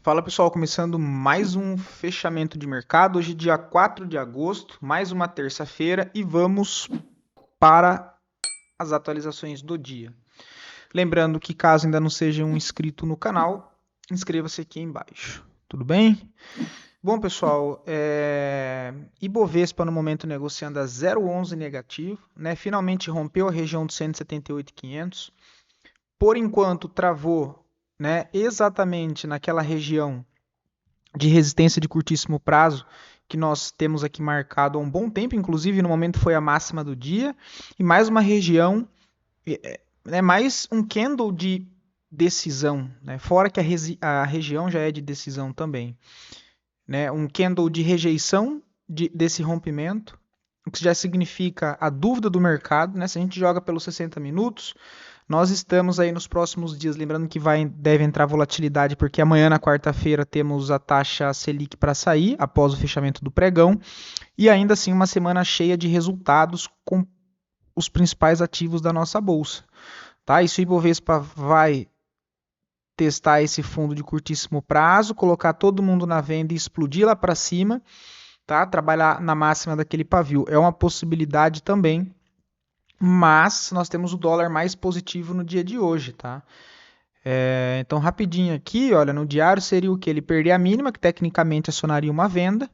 Fala pessoal, começando mais um fechamento de mercado. Hoje, dia 4 de agosto, mais uma terça-feira e vamos para as atualizações do dia. Lembrando que, caso ainda não seja um inscrito no canal, inscreva-se aqui embaixo. Tudo bem? Bom, pessoal, Ibovespa no momento negociando a 0,11 negativo, né? Finalmente rompeu a região dos 178.500. Por enquanto, travou, né, exatamente naquela região de resistência de curtíssimo prazo que nós temos aqui marcado há um bom tempo, inclusive no momento foi a máxima do dia, e mais uma região, mais um candle de decisão, né? Fora que a região já é de decisão também, né? Um candle de rejeição desse rompimento, o que já significa a dúvida do mercado, né? Se a gente joga pelos 60 minutos, nós estamos aí nos próximos dias, lembrando que deve entrar volatilidade, porque amanhã, na quarta-feira, temos a taxa Selic para sair, após o fechamento do pregão, e ainda assim uma semana cheia de resultados com os principais ativos da nossa bolsa. Tá? Isso o Ibovespa vai testar esse fundo de curtíssimo prazo, colocar todo mundo na venda e explodir lá para cima, tá? Trabalhar na máxima daquele pavio. É uma possibilidade também, mas nós temos o dólar mais positivo no dia de hoje, tá? Então, rapidinho aqui, olha, no diário seria o que? Ele perder a mínima, que tecnicamente acionaria uma venda,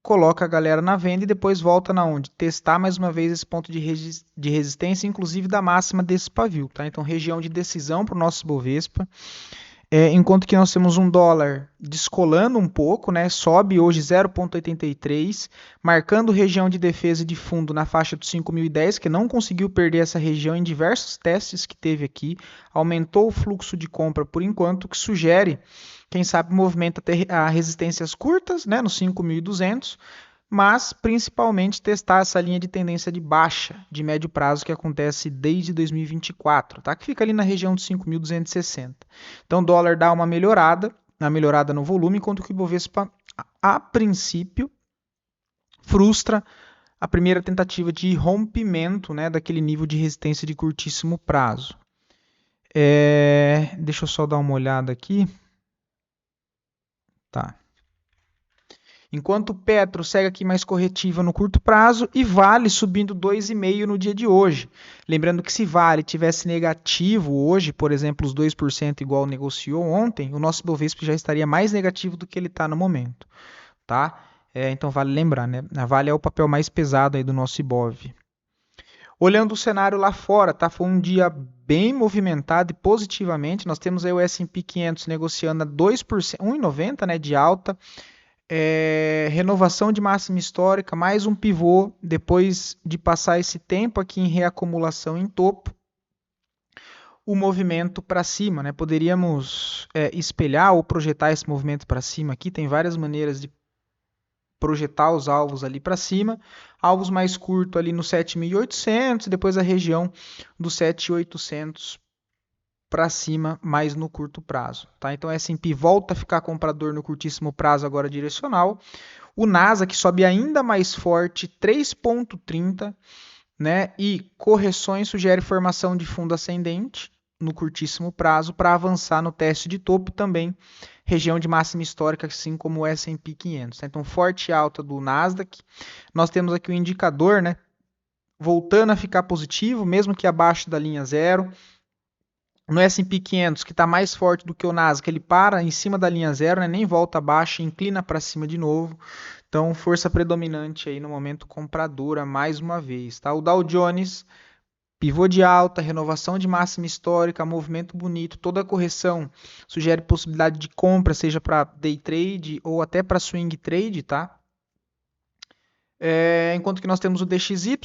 coloca a galera na venda e depois volta na onde? Testar mais uma vez esse ponto de resistência, inclusive da máxima desse pavio, tá? Então, região de decisão para o nosso Bovespa. Enquanto que nós temos um dólar descolando um pouco, né? Sobe hoje 0,83, marcando região de defesa de fundo na faixa dos 5.010, que não conseguiu perder essa região em diversos testes que teve aqui, aumentou o fluxo de compra por enquanto, que sugere, quem sabe, movimento até a resistências curtas, né? Nos 5.200, mas principalmente testar essa linha de tendência de baixa de médio prazo que acontece desde 2024, tá? Que fica ali na região de 5.260. Então o dólar dá uma melhorada no volume, enquanto que o Ibovespa, a princípio, frustra a primeira tentativa de rompimento, né, daquele nível de resistência de curtíssimo prazo. Deixa eu só dar uma olhada aqui. Tá. Enquanto o Petro segue aqui mais corretiva no curto prazo e Vale subindo 2,5% no dia de hoje. Lembrando que se Vale tivesse negativo hoje, por exemplo, os 2% igual negociou ontem, o nosso Bovespa já estaria mais negativo do que ele está no momento. Tá? Então vale lembrar, né? A Vale é o papel mais pesado aí do nosso Ibov. Olhando o cenário lá fora, tá? Foi um dia bem movimentado e positivamente. Nós temos aí o S&P 500 negociando a 2%, 1,90, né, de alta. Renovação de máxima histórica, mais um pivô depois de passar esse tempo aqui em reacumulação em topo, o movimento para cima, né? Poderíamos espelhar ou projetar esse movimento para cima aqui, tem várias maneiras de projetar os alvos ali para cima, alvos mais curtos ali no 7.800, depois a região do 7.800 para cima, mais no curto prazo, tá? Então, S&P volta a ficar comprador no curtíssimo prazo, agora direcional. O Nasdaq sobe ainda mais forte, 3,30, né? E correções sugere formação de fundo ascendente no curtíssimo prazo para avançar no teste de topo também, região de máxima histórica, assim como o S&P 500. Tá? Então, forte alta do Nasdaq. Nós temos aqui o indicador, né? Voltando a ficar positivo, mesmo que abaixo da linha zero. No S&P 500, que está mais forte do que o Nasdaq, ele para em cima da linha zero, né? Nem volta abaixo, inclina para cima de novo. Então, força predominante aí no momento compradora, mais uma vez. Tá? O Dow Jones, pivô de alta, renovação de máxima histórica, movimento bonito, toda a correção sugere possibilidade de compra, seja para day trade ou até para swing trade, tá? Enquanto que nós temos o DXY,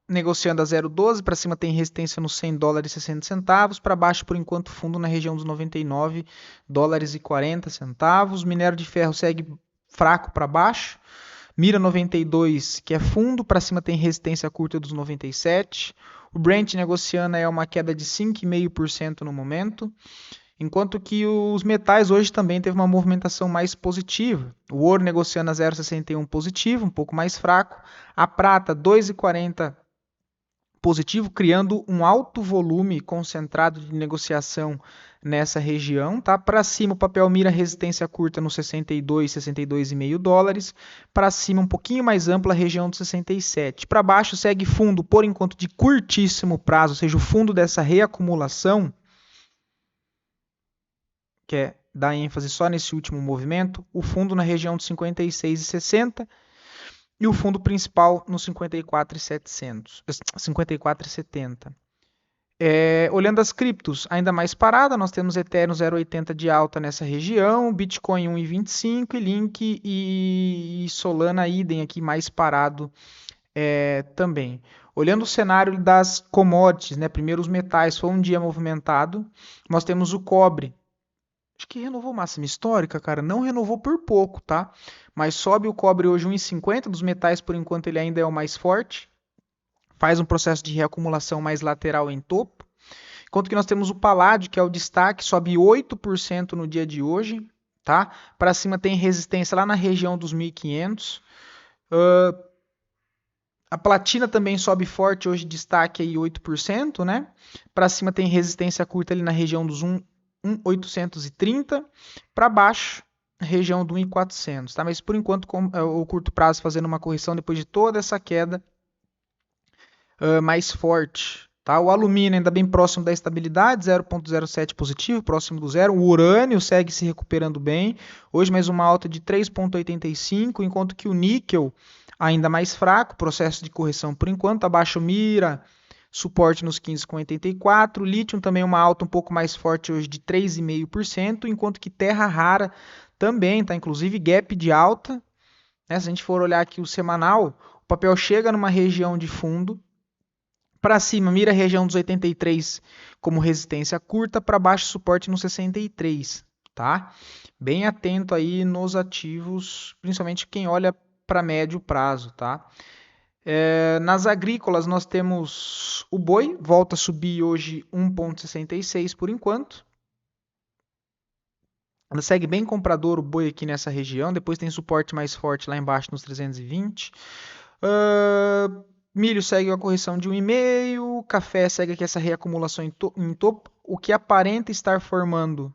negociando a 0,12, para cima tem resistência nos 100 dólares e 60 centavos, para baixo por enquanto fundo na região dos 99 dólares e 40 centavos, minério de ferro segue fraco para baixo, mira 92 que é fundo, para cima tem resistência curta dos 97, o Brent negociando é uma queda de 5,5% no momento, enquanto que os metais hoje também teve uma movimentação mais positiva. O ouro negociando a 0,61 positivo, um pouco mais fraco, a prata 2,40 positivo, criando um alto volume concentrado de negociação nessa região, tá? Para cima o papel mira resistência curta no 62, 62,5 dólares. Para cima um pouquinho mais ampla a região dos 67. Para baixo segue fundo por enquanto de curtíssimo prazo, ou seja, o fundo dessa reacumulação, que é dar ênfase só nesse último movimento, o fundo na região de 56,60 e o fundo principal no 54,70. Olhando as criptos, ainda mais parada, nós temos Ethereum 0,80 de alta nessa região, Bitcoin 1,25 e Link e Solana idem aqui mais parado também. Olhando o cenário das commodities, né, primeiro os metais, foi um dia movimentado, nós temos o cobre. Acho que renovou máxima histórica, cara. Não renovou por pouco, tá? Mas sobe o cobre hoje 1,50. Dos metais, por enquanto, ele ainda é o mais forte. Faz um processo de reacumulação mais lateral em topo. Enquanto que nós temos o paládio, que é o destaque, sobe 8% no dia de hoje, tá? Para cima tem resistência lá na região dos 1.500. A platina também sobe forte hoje, destaque aí 8%, né? Para cima tem resistência curta ali na região dos 1.830, para baixo, região do 1.400, tá? Mas por enquanto, o curto prazo fazendo uma correção depois de toda essa queda mais forte, tá? O alumínio ainda bem próximo da estabilidade, 0,07 positivo, próximo do zero. O urânio segue se recuperando bem, hoje mais uma alta de 3,85, enquanto que o níquel ainda mais fraco, processo de correção por enquanto, abaixo mira, suporte nos 15,84. Lítio também uma alta um pouco mais forte hoje de 3,5%, enquanto que terra rara também está inclusive gap de alta. Se a gente for olhar aqui o semanal, o papel chega numa região de fundo, para cima mira a região dos 83 como resistência curta, para baixo suporte no 63, tá? Bem atento aí nos ativos, principalmente quem olha para médio prazo, tá? Nas agrícolas nós temos o boi, volta a subir hoje 1,66 por enquanto. Ela segue bem comprador o boi aqui nessa região, depois tem suporte mais forte lá embaixo nos 320. Milho segue a correção de 1,5, café segue aqui essa reacumulação em topo, o que aparenta estar formando,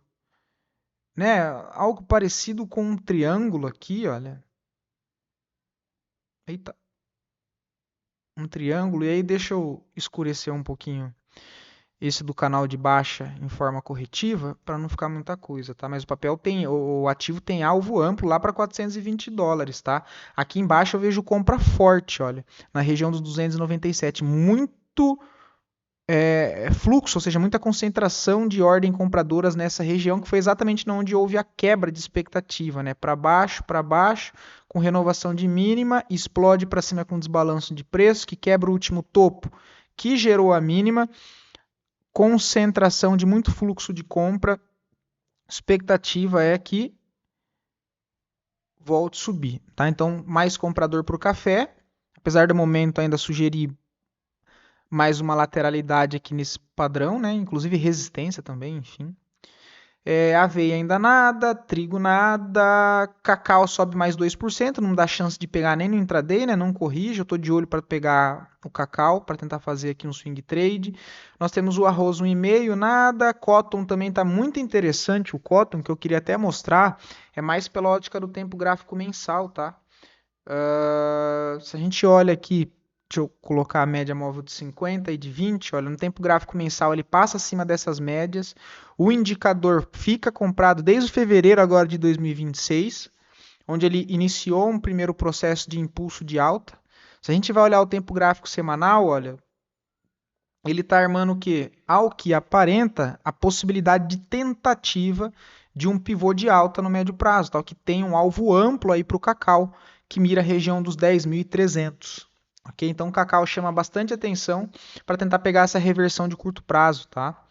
né, algo parecido com um triângulo aqui, olha. Eita. Um triângulo, e aí deixa eu escurecer um pouquinho esse do canal de baixa em forma corretiva para não ficar muita coisa, tá? Mas o papel tem, o ativo tem alvo amplo lá para 420 dólares, tá? Aqui embaixo eu vejo compra forte, olha, na região dos 297, muito fluxo, ou seja, muita concentração de ordem compradoras nessa região, que foi exatamente onde houve a quebra de expectativa, né? Para baixo, com renovação de mínima, explode para cima com desbalanço de preço, que quebra o último topo, que gerou a mínima, concentração de muito fluxo de compra, expectativa é que volte a subir, tá? Então, mais comprador para o café, apesar do momento ainda sugerir mais uma lateralidade aqui nesse padrão, né? Inclusive resistência também, enfim. Aveia ainda nada, trigo nada, cacau sobe mais 2%, não dá chance de pegar nem no intraday, né? Não corrige, eu estou de olho para pegar o cacau, para tentar fazer aqui um swing trade. Nós temos o arroz 1,5, nada, cotton também está muito interessante, o cotton, que eu queria até mostrar, é mais pela ótica do tempo gráfico mensal, tá? Se a gente olha aqui, deixa eu colocar a média móvel de 50 e de 20, olha, no tempo gráfico mensal ele passa acima dessas médias, o indicador fica comprado desde fevereiro agora de 2026, onde ele iniciou um primeiro processo de impulso de alta. Se a gente vai olhar o tempo gráfico semanal, olha, ele está armando o quê? Ao que aparenta a possibilidade de tentativa de um pivô de alta no médio prazo, tal que tem um alvo amplo aí para o cacau, que mira a região dos 10.300. Ok? Então o cacau chama bastante atenção para tentar pegar essa reversão de curto prazo, tá?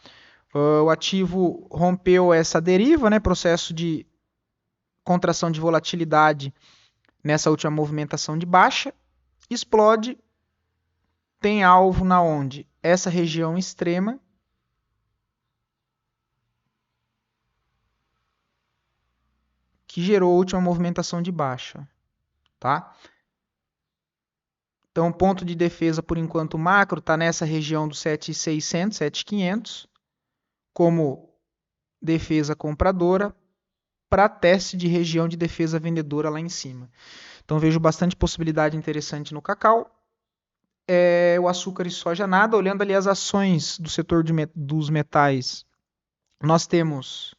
O ativo rompeu essa deriva, né? Processo de contração de volatilidade nessa última movimentação de baixa, explode, tem alvo na onde? Essa região extrema, que gerou a última movimentação de baixa, tá? Então, ponto de defesa, por enquanto, macro está nessa região dos 7.600, 7.500, como defesa compradora, para teste de região de defesa vendedora lá em cima. Então, vejo bastante possibilidade interessante no cacau. O açúcar e soja nada. Olhando ali as ações do setor dos metais, nós temos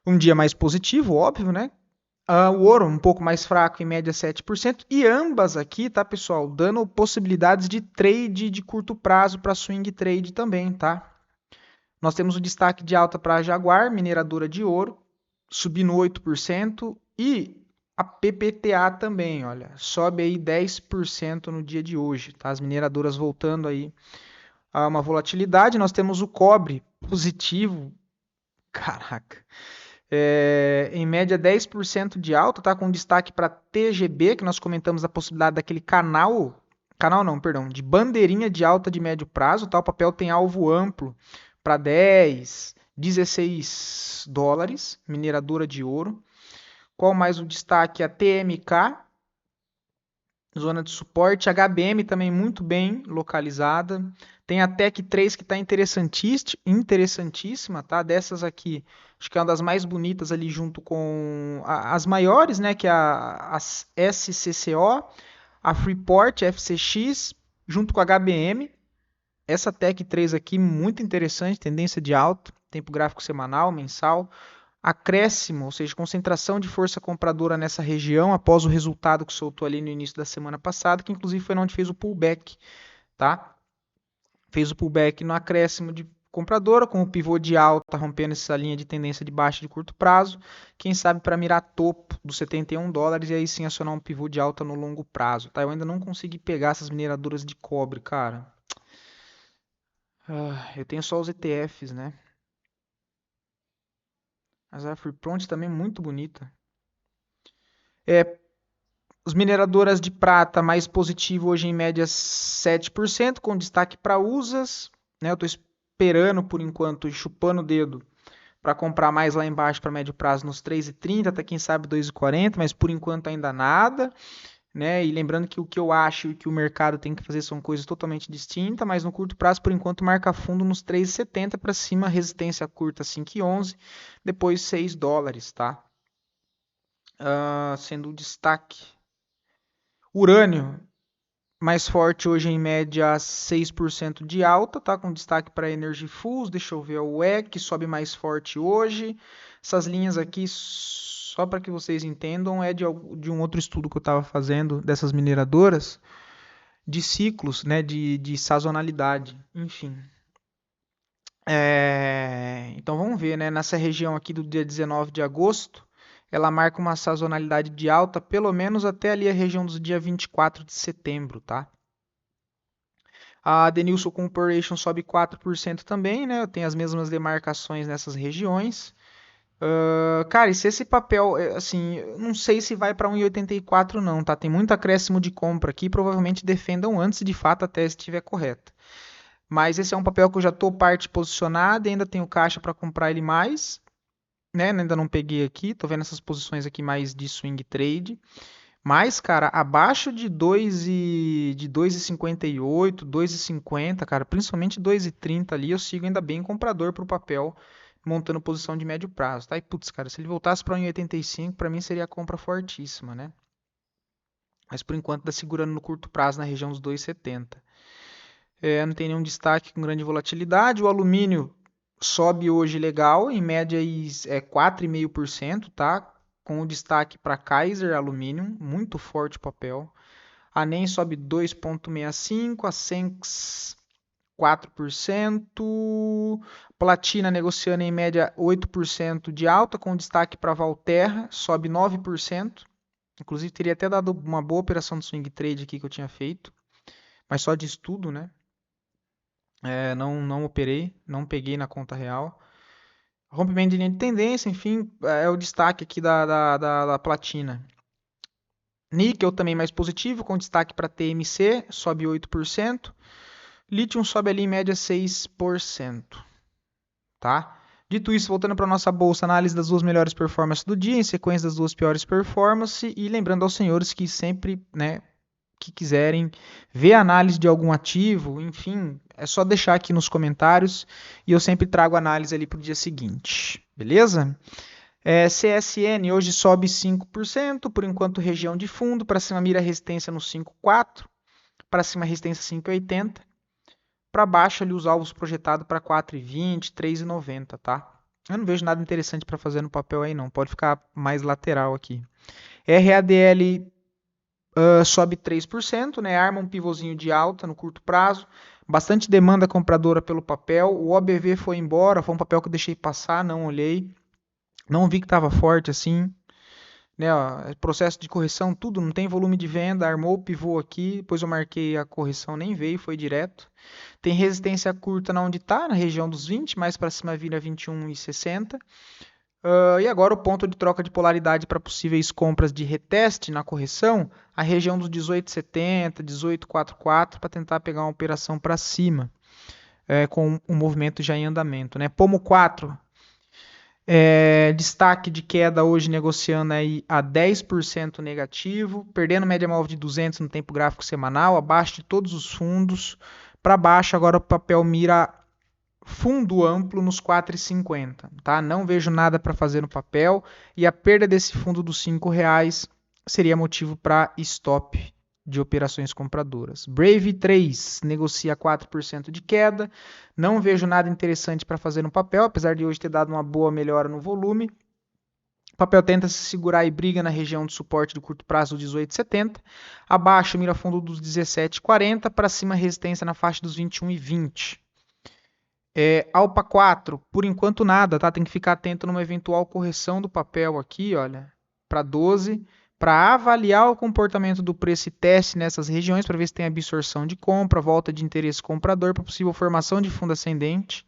um dia mais positivo, óbvio, né? O ouro um pouco mais fraco, em média 7%. E ambas aqui, tá, pessoal, dando possibilidades de trade de curto prazo para swing trade também, tá? Nós temos o destaque de alta para a Jaguar, mineradora de ouro, subindo 8%. E a PPTA também, olha, sobe aí 10% no dia de hoje, tá? As mineradoras voltando aí a uma volatilidade. Nós temos o cobre positivo, caraca, em média 10% de alta, tá? Com destaque para TGB, que nós comentamos a possibilidade daquele canal não, perdão, de bandeirinha de alta de médio prazo, tá? O papel tem alvo amplo para 10, 16 dólares, mineradora de ouro. Qual mais um destaque? A TMK, zona de suporte. HBM também muito bem localizada. Tem a Tech 3 que está interessantíssima, tá? Dessas aqui, acho que é uma das mais bonitas ali junto com as maiores, né? Que é a SCCO, a Freeport, FCX, junto com a HBM. Essa Tech 3 aqui, muito interessante, tendência de alta, tempo gráfico semanal, mensal. Acréscimo, ou seja, concentração de força compradora nessa região após o resultado que soltou ali no início da semana passada, que inclusive foi onde fez o pullback, tá? Fez o pullback no acréscimo de compradora, com o pivô de alta rompendo essa linha de tendência de baixa de curto prazo, quem sabe para mirar topo dos 71 dólares e aí sim acionar um pivô de alta no longo prazo, tá? Eu ainda não consegui pegar essas mineradoras de cobre, cara. Eu tenho só os ETFs, né? Mas a Freeport também é muito bonita. As mineradoras de prata mais positivo hoje em média 7%, com destaque para usas. Né? Eu estou esperando por enquanto, chupando o dedo, para comprar mais lá embaixo para médio prazo nos 3,30, até quem sabe 2,40, mas por enquanto ainda nada. Né? E lembrando que o que eu acho e que o mercado tem que fazer são coisas totalmente distintas, mas no curto prazo, por enquanto, marca fundo nos 3,70 para cima, resistência curta 5,11, depois 6 dólares, tá? Sendo o destaque. Urânio, mais forte hoje em média 6% de alta, tá? Com destaque para Energy Fuels. Deixa eu ver o WEG, que sobe mais forte hoje. Essas linhas aqui, só para que vocês entendam, é de um outro estudo que eu estava fazendo dessas mineradoras, de ciclos, né? De sazonalidade, enfim. Então vamos ver, né? Nessa região aqui do dia 19 de agosto, ela marca uma sazonalidade de alta, pelo menos até ali a região do dia 24 de setembro, tá? A Denilson Corporation sobe 4% também, né? Tem as mesmas demarcações nessas regiões. Cara, e se esse papel, assim, eu não sei se vai para 1,84 não, tá? Tem muito acréscimo de compra aqui, provavelmente defendam antes de fato a tese estiver correta. Mas esse é um papel que eu já estou parte posicionada e ainda tenho caixa para comprar ele mais, né? Ainda não peguei aqui, tô vendo essas posições aqui mais de swing trade. Mas, cara, abaixo de 2,58, 2,50, cara, principalmente 2,30 ali, eu sigo ainda bem comprador para o papel, montando posição de médio prazo, tá? E, putz, cara, se ele voltasse para 1,85, para mim seria a compra fortíssima, né? Mas por enquanto tá segurando no curto prazo na região dos 2,70. Não tem nenhum destaque com grande volatilidade. O alumínio sobe hoje legal, em média 4,5%, tá? Com o destaque para Kaiser Aluminium, muito forte o papel. A NEM sobe 2,65%, a Senx 4%. Platina negociando em média 8% de alta, com destaque para Valterra, sobe 9%. Inclusive teria até dado uma boa operação de swing trade aqui que eu tinha feito, mas só de estudo, né? Não operei, não peguei na conta real. Rompimento de linha de tendência, enfim, é o destaque aqui da platina. Níquel também mais positivo, com destaque para TMC, sobe 8%. Lítio sobe ali em média 6%. Tá? Dito isso, voltando para a nossa bolsa, análise das duas melhores performances do dia, em sequência das duas piores performances. E lembrando aos senhores que sempre, né, que quiserem ver análise de algum ativo, enfim, é só deixar aqui nos comentários e eu sempre trago análise ali para o dia seguinte, beleza? CSN hoje sobe 5%, por enquanto região de fundo, para cima mira resistência no 5,4, para cima resistência 5,80, para baixo ali os alvos projetados para 4,20, 3,90, tá? Eu não vejo nada interessante para fazer no papel aí não, pode ficar mais lateral aqui. RADL sobe 3%, né? Arma um pivôzinho de alta no curto prazo, bastante demanda compradora pelo papel, o OBV foi embora, foi um papel que eu deixei passar, não olhei, não vi que estava forte assim, né? Ó, processo de correção, tudo, não tem volume de venda, armou o pivô aqui, depois eu marquei a correção, nem veio, foi direto. Tem resistência curta na onde está, na região dos 20, mais para cima vira 21,60. E agora o ponto de troca de polaridade para possíveis compras de reteste na correção, a região dos 18,70, 18,44 para tentar pegar uma operação para cima, com o movimento já em andamento, né? Pomo 4, destaque de queda hoje negociando aí a 10% negativo, perdendo média móvel de 200 no tempo gráfico semanal, abaixo de todos os fundos. Para baixo agora o papel mira fundo amplo nos 4,50, tá? Não vejo nada para fazer no papel e a perda desse fundo dos R$5 seria motivo para stop de operações compradoras. Brave 3 negocia 4% de queda, não vejo nada interessante para fazer no papel, apesar de hoje ter dado uma boa melhora no volume. O papel tenta se segurar e briga na região de suporte do curto prazo dos 18,70, abaixo mira fundo dos 17,40, para cima resistência na faixa dos 21,20. Alpa 4, por enquanto nada, tá? Tem que ficar atento numa eventual correção do papel aqui, olha, para 12, para avaliar o comportamento do preço e teste nessas regiões, para ver se tem absorção de compra, volta de interesse comprador, para possível formação de fundo ascendente,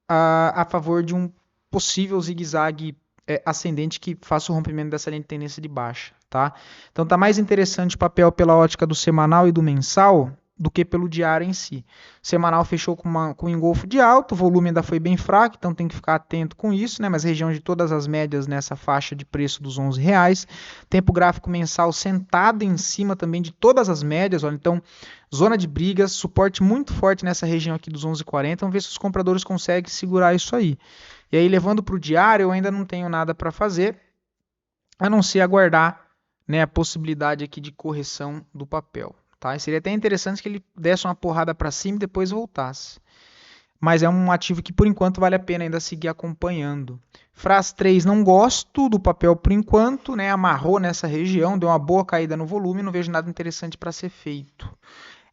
a favor de um possível zigue-zague ascendente que faça o rompimento dessa linha de tendência de baixa, tá? Então tá mais interessante o papel pela ótica do semanal e do mensal do que pelo diário em si. O semanal fechou com um engolfo de alta, o volume ainda foi bem fraco, então tem que ficar atento com isso, né? Mas região de todas as médias nessa faixa de preço dos R$11. Tempo gráfico mensal sentado em cima também de todas as médias, olha, então zona de brigas, suporte muito forte nessa região aqui dos 11,40, vamos ver se os compradores conseguem segurar isso aí. E aí levando para o diário, eu ainda não tenho nada para fazer, a não ser aguardar, né, a possibilidade aqui de correção do papel. Tá? Seria até interessante que ele desse uma porrada para cima e depois voltasse. Mas é um ativo que por enquanto vale a pena ainda seguir acompanhando. FRAS 3 não gosto do papel por enquanto, né? Amarrou nessa região, deu uma boa caída no volume, não vejo nada interessante para ser feito.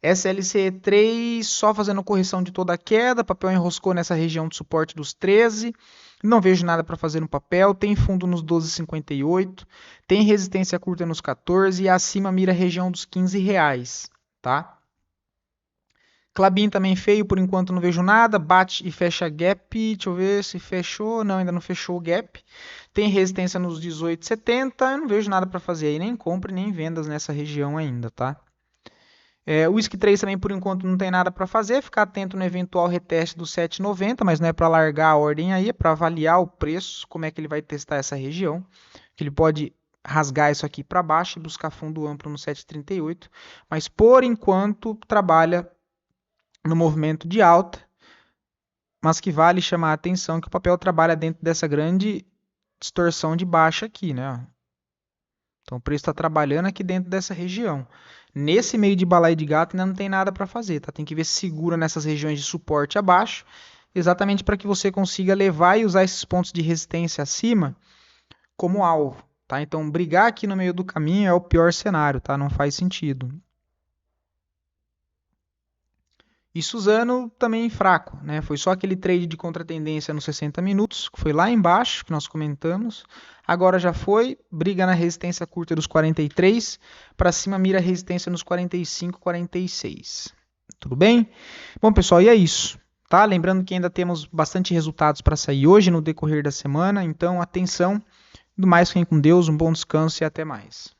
SLC 3 só fazendo correção de toda a queda, papel enroscou nessa região de suporte dos 13, não vejo nada para fazer no papel, tem fundo nos 12,58, tem resistência curta nos 14 e acima mira a região dos R$15, tá? Klabin também feio, por enquanto não vejo nada, bate e fecha gap, deixa eu ver se fechou, não, ainda não fechou o gap, tem resistência nos 18,70, eu não vejo nada para fazer aí, nem compra nem vendas nessa região ainda, tá? O Whisky 3 também por enquanto não tem nada para fazer, ficar atento no eventual reteste do 7,90, mas não é para largar a ordem aí, é para avaliar o preço, como é que ele vai testar essa região, que ele pode rasgar isso aqui para baixo e buscar fundo amplo no 7,38, mas por enquanto trabalha no movimento de alta, mas que vale chamar a atenção que o papel trabalha dentro dessa grande distorção de baixa aqui, né? Então o preço está trabalhando aqui dentro dessa região. Nesse meio de balaio de gato ainda não tem nada para fazer, tá? Tem que ver se segura nessas regiões de suporte abaixo, exatamente para que você consiga levar e usar esses pontos de resistência acima como alvo, tá? Então brigar aqui no meio do caminho é o pior cenário, tá? Não faz sentido. E Suzano também fraco, né? Foi só aquele trade de contratendência nos 60 minutos, que foi lá embaixo, que nós comentamos. Agora já foi, briga na resistência curta dos 43, para cima mira a resistência nos 45, 46. Tudo bem? Bom, pessoal, e é isso, tá? Lembrando que ainda temos bastante resultados para sair hoje no decorrer da semana, então atenção, do mais fiquem com Deus, um bom descanso e até mais.